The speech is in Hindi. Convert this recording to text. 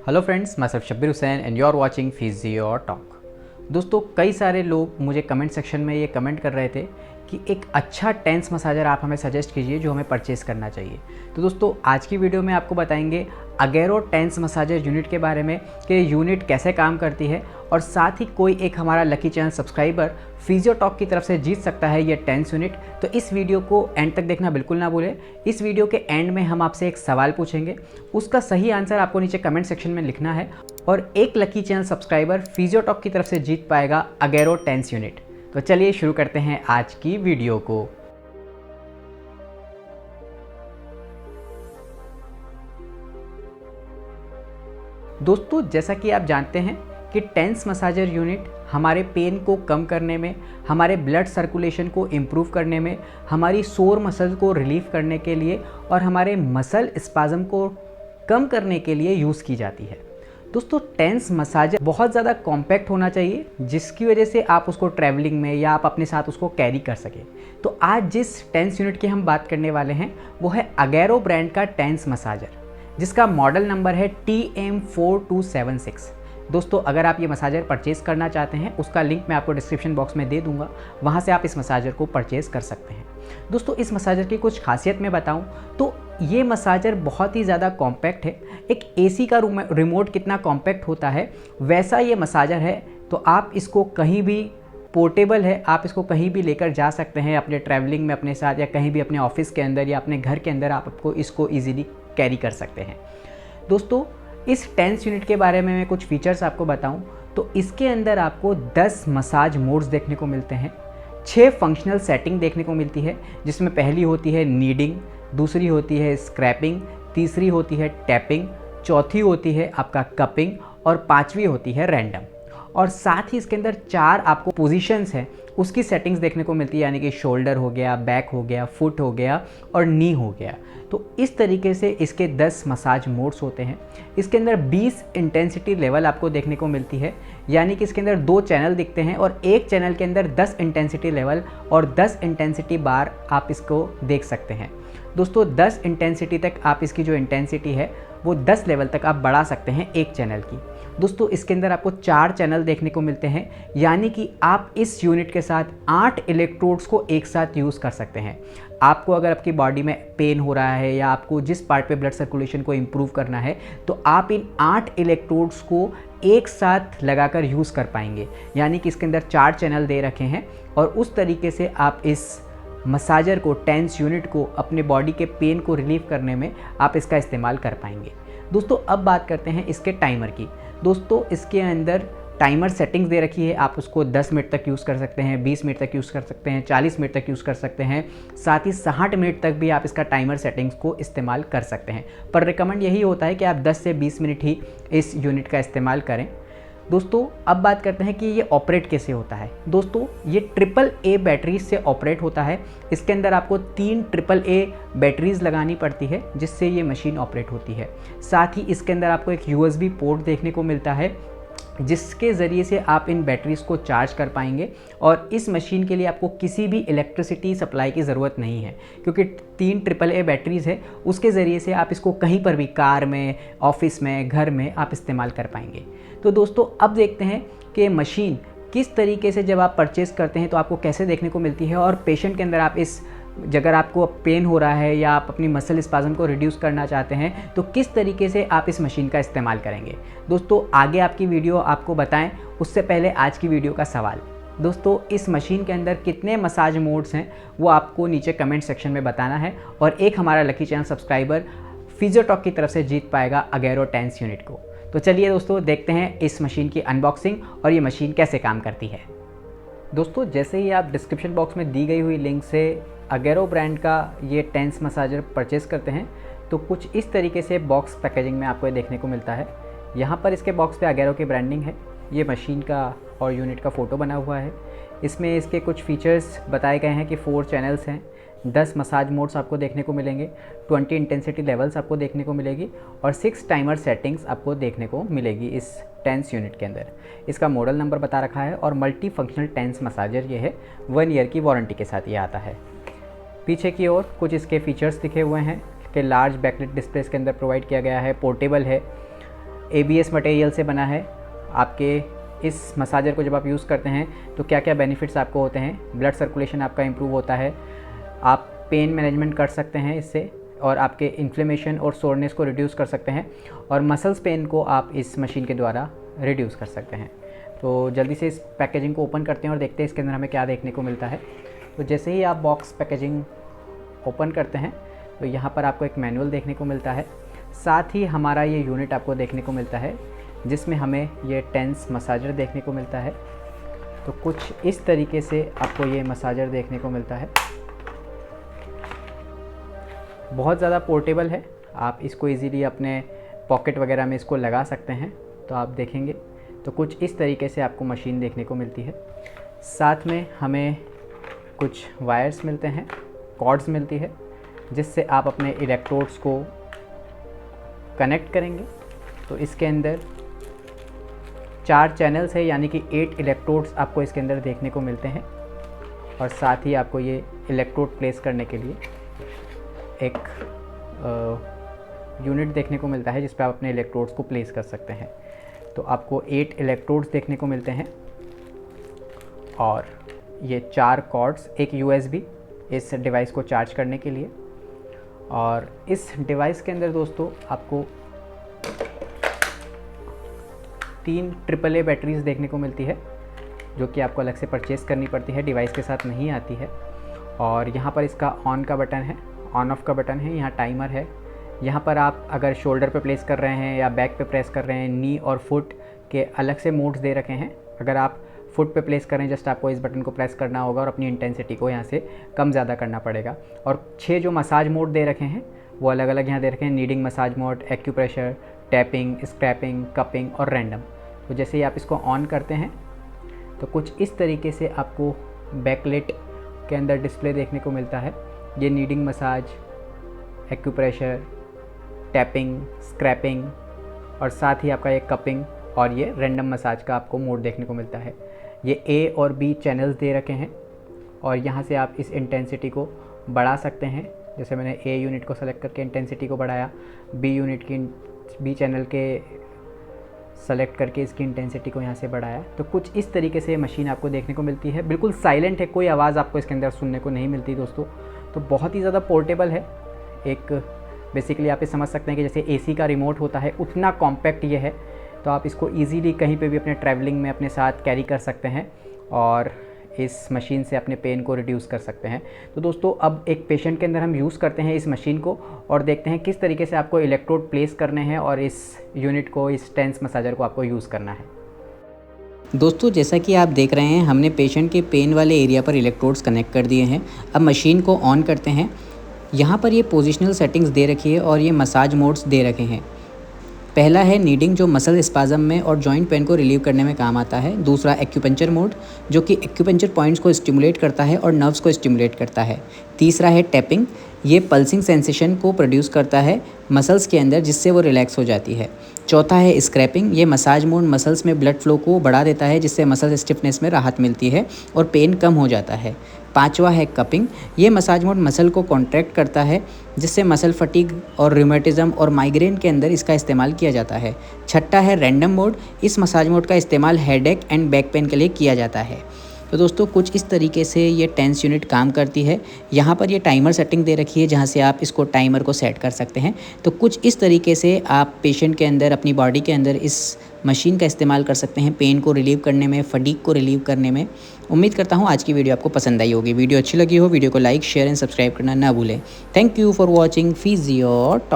हेलो फ्रेंड्स, मैं सिर्फ Shabbir Hussain and you are watching physio talk. दोस्तों, कई सारे लोग मुझे कमेंट सेक्शन में ये कमेंट कर रहे थे कि एक अच्छा टेंस मसाजर आप हमें सजेस्ट कीजिए जो हमें परचेज़ करना चाहिए। तो दोस्तों, आज की वीडियो में आपको बताएंगे अगेरो टेंस मसाजर यूनिट के बारे में कि यूनिट कैसे काम करती है, और साथ ही कोई एक हमारा lucky channel subscriber physio talk की तरफ से जीत सकता है ये टेंस यूनिट। तो इस वीडियो को एंड तक देखना बिल्कुल ना भूलें। इस वीडियो के एंड में हम आपसे एक सवाल पूछेंगे, उसका सही आंसर आपको नीचे कमेंट सेक्शन में लिखना है और एक lucky channel subscriber physio talk की तरफ से जीत पाएगा अगेरो टेंस यूनिट। तो चलिए शुरू करते हैं आज की वीडियो को। दोस्तों, जैसा कि आप जानते हैं कि टेंस मसाजर यूनिट हमारे पेन को कम करने में, हमारे ब्लड सर्कुलेशन को इम्प्रूव करने में, हमारी सोर मसल को रिलीफ करने के लिए और हमारे मसल स्पाज्म को कम करने के लिए यूज़ की जाती है। दोस्तों, टेंस मसाजर बहुत ज़्यादा कॉम्पैक्ट होना चाहिए जिसकी वजह से आप उसको ट्रैवलिंग में या आप अपने साथ उसको कैरी कर सकें। तो आज जिस टेंस यूनिट की हम बात करने वाले हैं वो है अगेरो ब्रांड का टेंस मसाजर, जिसका मॉडल नंबर है TM4276। दोस्तों, अगर आप ये मसाजर परचेज़ करना चाहते हैं उसका लिंक मैं आपको डिस्क्रिप्शन बॉक्स में दे दूंगा, वहाँ से आप इस मसाजर को परचेज़ कर सकते हैं। दोस्तों, इस मसाजर की कुछ खासियत मैं बताऊं तो ये मसाजर बहुत ही ज़्यादा कॉम्पैक्ट है। एक एसी का रिमोट कितना कॉम्पैक्ट होता है वैसा ये मसाजर है। तो आप इसको कहीं भी, पोर्टेबल है, आप इसको कहीं भी लेकर जा सकते हैं अपने ट्रैवलिंग में अपने साथ, या कहीं भी अपने ऑफिस के अंदर या अपने घर के अंदर आपको इसको ईजिली कैरी कर सकते हैं। दोस्तों, इस टेंस यूनिट के बारे में मैं कुछ फीचर्स आपको बताऊं तो इसके अंदर आपको 10 मसाज मोड्स देखने को मिलते हैं, 6 फंक्शनल सेटिंग देखने को मिलती है, जिसमें पहली होती है नीडिंग, दूसरी होती है स्क्रैपिंग, तीसरी होती है टैपिंग, चौथी होती है आपका कपिंग और पांचवी होती है रैंडम। और साथ ही इसके अंदर 4 आपको पोजीशंस हैं उसकी सेटिंग्स देखने को मिलती है, यानी कि शोल्डर हो गया, बैक हो गया, फुट हो गया और नी हो गया। तो इस तरीके से इसके 10 मसाज मोड्स होते हैं। इसके अंदर 20 इंटेंसिटी लेवल आपको देखने को मिलती है, यानी कि इसके अंदर 2 चैनल दिखते हैं और एक चैनल के अंदर 10 इंटेंसिटी लेवल और 10 इंटेंसिटी बार आप इसको देख सकते हैं। दोस्तों, 10 इंटेंसिटी तक आप इसकी जो इंटेंसिटी है वो 10 लेवल तक आप बढ़ा सकते हैं एक चैनल की। दोस्तों, इसके अंदर आपको 4 चैनल देखने को मिलते हैं, यानी कि आप इस यूनिट के साथ 8 इलेक्ट्रोड्स को एक साथ यूज़ कर सकते हैं। आपको अगर आपकी बॉडी में पेन हो रहा है या आपको जिस पार्ट पे ब्लड सर्कुलेशन को इम्प्रूव करना है तो आप इन 8 इलेक्ट्रोड्स को एक साथ लगाकर यूज़ कर पाएंगे। यानी कि इसके अंदर 4 चैनल दे रखे हैं और उस तरीके से आप इस मसाजर को, टेंस यूनिट को, अपने बॉडी के पेन को रिलीव करने में आप इसका इस्तेमाल कर पाएंगे। दोस्तों, अब बात करते हैं इसके टाइमर की। दोस्तों, इसके अंदर टाइमर सेटिंग्स दे रखी है, आप उसको 10 मिनट तक यूज़ कर सकते हैं, 20 मिनट तक यूज़ कर सकते हैं, 40 मिनट तक यूज़ कर सकते हैं, साथ ही 60 मिनट तक भी आप इसका टाइमर सेटिंग्स को इस्तेमाल कर सकते हैं। पर रिकमेंड यही होता है कि आप 10 से 20 मिनट ही इस यूनिट का इस्तेमाल करें। दोस्तों, अब बात करते हैं कि ये ऑपरेट कैसे होता है। दोस्तों, ये AAA बैटरीज से ऑपरेट होता है। इसके अंदर आपको 3 AAA बैटरीज लगानी पड़ती है जिससे ये मशीन ऑपरेट होती है। साथ ही इसके अंदर आपको एक USB पोर्ट देखने को मिलता है जिसके ज़रिए से आप इन बैटरीज़ को चार्ज कर पाएंगे। और इस मशीन के लिए आपको किसी भी इलेक्ट्रिसिटी सप्लाई की ज़रूरत नहीं है, क्योंकि 3 AAA बैटरीज़ है, उसके ज़रिए से आप इसको कहीं पर भी, कार में, ऑफिस में, घर में आप इस्तेमाल कर पाएंगे। तो दोस्तों, अब देखते हैं कि मशीन किस तरीके से जब आप परचेज़ करते हैं तो आपको कैसे देखने को मिलती है, और पेशेंट के अंदर आप इस, अगर आपको पेन हो रहा है या आप अपनी मसल स्पाज्म को रिड्यूस करना चाहते हैं तो किस तरीके से आप इस मशीन का इस्तेमाल करेंगे। दोस्तों, आगे आपकी वीडियो आपको बताएं, उससे पहले आज की वीडियो का सवाल। दोस्तों, इस मशीन के अंदर कितने मसाज मोड्स हैं वो आपको नीचे कमेंट सेक्शन में बताना है, और एक हमारा lucky channel subscriber physio talk की तरफ से जीत पाएगा अगेरो टेंस यूनिट को। तो चलिए दोस्तों, देखते हैं इस मशीन की अनबॉक्सिंग और ये मशीन कैसे काम करती है। दोस्तों, जैसे ही आप डिस्क्रिप्शन बॉक्स में दी गई हुई लिंक से अगेरो ब्रांड का ये टेंस मसाजर परचेज़ करते हैं तो कुछ इस तरीके से बॉक्स पैकेजिंग में आपको ये देखने को मिलता है। यहाँ पर इसके बॉक्स पे अगेरो की ब्रांडिंग है, ये मशीन का और यूनिट का फ़ोटो बना हुआ है। इसमें इसके कुछ फीचर्स बताए गए हैं कि 4 चैनल्स हैं, 10 मसाज मोड्स आपको देखने को मिलेंगे, 20 इंटेंसिटी लेवल्स आपको देखने को मिलेगी और 6 टाइमर सेटिंग्स आपको देखने को मिलेगी इस टेंस यूनिट के अंदर। इसका मॉडल नंबर बता रखा है और मल्टी फंक्शनल टेंस मसाजर ये है, 1 ईयर की वारंटी के साथ ये आता है। पीछे की ओर कुछ इसके फीचर्स दिखे हुए हैं कि लार्ज बैकलाइट डिस्प्ले इसके अंदर प्रोवाइड किया गया है, पोर्टेबल है, ABS मटेरियल से बना है। आपके इस मसाजर को जब आप यूज़ करते हैं तो क्या क्या बेनिफिट्स आपको होते हैं, ब्लड सर्कुलेशन आपका इम्प्रूव होता है, आप पेन मैनेजमेंट कर सकते हैं इससे, और आपके इन्फ्लेमेशन और सोरनेस को रिड्यूस कर सकते हैं, और मसल्स पेन को आप इस मशीन के द्वारा रिड्यूस कर सकते हैं। तो जल्दी से इस पैकेजिंग को ओपन करते हैं और देखते हैं इसके अंदर हमें क्या देखने को मिलता है। तो जैसे ही आप बॉक्स पैकेजिंग ओपन करते हैं तो यहाँ पर आपको एक मैनुअल देखने को मिलता है, साथ ही हमारा ये यूनिट आपको देखने को मिलता है जिसमें हमें ये टेंस मसाजर देखने को मिलता है। तो कुछ इस तरीके से आपको ये मसाजर देखने को मिलता है। बहुत ज़्यादा पोर्टेबल है, आप इसको इजीली अपने पॉकेट वगैरह में इसको लगा सकते हैं। तो आप देखेंगे तो कुछ इस तरीके से आपको मशीन देखने को मिलती है। साथ में हमें कुछ वायर्स मिलते हैं, कॉर्ड्स मिलती है, जिससे आप अपने इलेक्ट्रोड्स को कनेक्ट करेंगे। तो इसके अंदर 4 चैनल्स है, यानी कि 8 इलेक्ट्रोड्स आपको इसके अंदर देखने को मिलते हैं। और साथ ही आपको ये इलेक्ट्रोड प्लेस करने के लिए एक यूनिट देखने को मिलता है जिस पर आप अपने इलेक्ट्रोड्स को प्लेस कर सकते हैं। तो आपको 8 इलेक्ट्रोड्स देखने को मिलते हैं और ये 4 कॉर्ड्स, एक USB इस डिवाइस को चार्ज करने के लिए। और इस डिवाइस के अंदर दोस्तों आपको 3 AAA बैटरीज देखने को मिलती है, जो कि आपको अलग से परचेज़ करनी पड़ती है, डिवाइस के साथ नहीं आती है। और यहाँ पर इसका ऑन का बटन है, ऑन ऑफ का बटन है, यहाँ टाइमर है। यहाँ पर आप अगर शोल्डर पे प्लेस कर रहे हैं या बैक पे प्रेस कर रहे हैं, नी और फुट के अलग से मोड्स दे रखे हैं। अगर आप फुट पे प्लेस करें, जस्ट आपको इस बटन को प्रेस करना होगा और अपनी इंटेंसिटी को यहाँ से कम ज़्यादा करना पड़ेगा। और 6 जो मसाज मोड दे रखे हैं वो अलग अलग यहाँ दे रखे हैं, kneading massage mode, acupressure, tapping, scraping, cupping और रैंडम। तो जैसे ही आप इसको ऑन करते हैं तो कुछ इस तरीके से आपको बैकलाइट के अंदर डिस्प्ले देखने को मिलता है। ये kneading massage, acupressure, tapping, scraping और साथ ही आपका ये कपिंग और ये रैंडम मसाज का आपको मोड देखने को मिलता है। ये A और B चैनल्स दे रखे हैं और यहाँ से आप इस इंटेंसिटी को बढ़ा सकते हैं। जैसे मैंने A यूनिट को सेलेक्ट करके इंटेंसिटी को बढ़ाया, B चैनल के सेलेक्ट करके इसकी इंटेंसिटी को यहाँ से बढ़ाया। तो कुछ इस तरीके से मशीन आपको देखने को मिलती है। बिल्कुल साइलेंट है, कोई आवाज़ आपको इसके अंदर सुनने को नहीं मिलती दोस्तों। तो बहुत ही ज़्यादा पोर्टेबल है। एक बेसिकली आप ये समझ सकते हैं कि जैसे AC का रिमोट होता है उतना कॉम्पैक्ट ये है। तो आप इसको ईज़िली कहीं पे भी अपने ट्रैवलिंग में अपने साथ कैरी कर सकते हैं और इस मशीन से अपने पेन को रिड्यूस कर सकते हैं। तो दोस्तों अब एक पेशेंट के अंदर हम यूज़ करते हैं इस मशीन को और देखते हैं किस तरीके से आपको इलेक्ट्रोड प्लेस करने हैं और इस यूनिट को, इस टेंस मसाजर को आपको यूज़ करना है। दोस्तों जैसा कि आप देख रहे हैं, हमने पेशेंट के पेन वाले एरिया पर इलेक्ट्रोड्स कनेक्ट कर दिए हैं। अब मशीन को ऑन करते हैं। यहाँ पर ये पोजिशनल सेटिंग्स दे रखी है और ये मसाज मोड्स दे रखे हैं। पहला है नीडिंग, जो मसल स्पाज़म में और जॉइंट पेन को रिलीव करने में काम आता है। दूसरा एक्यूपंक्चर मोड, जो कि एक्यूपंक्चर पॉइंट्स को स्टिमुलेट करता है और नर्व्स को स्टिमुलेट करता है। तीसरा है टैपिंग, ये पल्सिंग सेंसेशन को प्रोड्यूस करता है मसल्स के अंदर, जिससे वो रिलैक्स हो जाती है। चौथा है स्क्रैपिंग, ये मसाज मोड मसल्स में ब्लड फ्लो को बढ़ा देता है, जिससे मसल स्टिफनेस में राहत मिलती है और पेन कम हो जाता है। पांचवा है कपिंग, ये मसाज मोड मसल को कॉन्ट्रैक्ट करता है, जिससे मसल फटीग और रूमेटिज्म और माइग्रेन के अंदर इसका इस्तेमाल किया जाता है। छठा है रैंडम मोड, इस मसाज मोड का इस्तेमाल हेडेक एंड बैक पेन के लिए किया जाता है। तो दोस्तों कुछ इस तरीके से ये टेंस यूनिट काम करती है। यहाँ पर ये टाइमर सेटिंग दे रखी है, जहाँ से आप इसको टाइमर को सेट कर सकते हैं। तो कुछ इस तरीके से आप पेशेंट के अंदर, अपनी बॉडी के अंदर इस मशीन का इस्तेमाल कर सकते हैं पेन को रिलीव करने में, फटीग को रिलीव करने में। उम्मीद करता हूँ आज की वीडियो आपको पसंद आई होगी। वीडियो अच्छी लगी हो, वीडियो को लाइक, शेयर एंड सब्सक्राइब करना ना भूलें। Thank you for watching physio talk.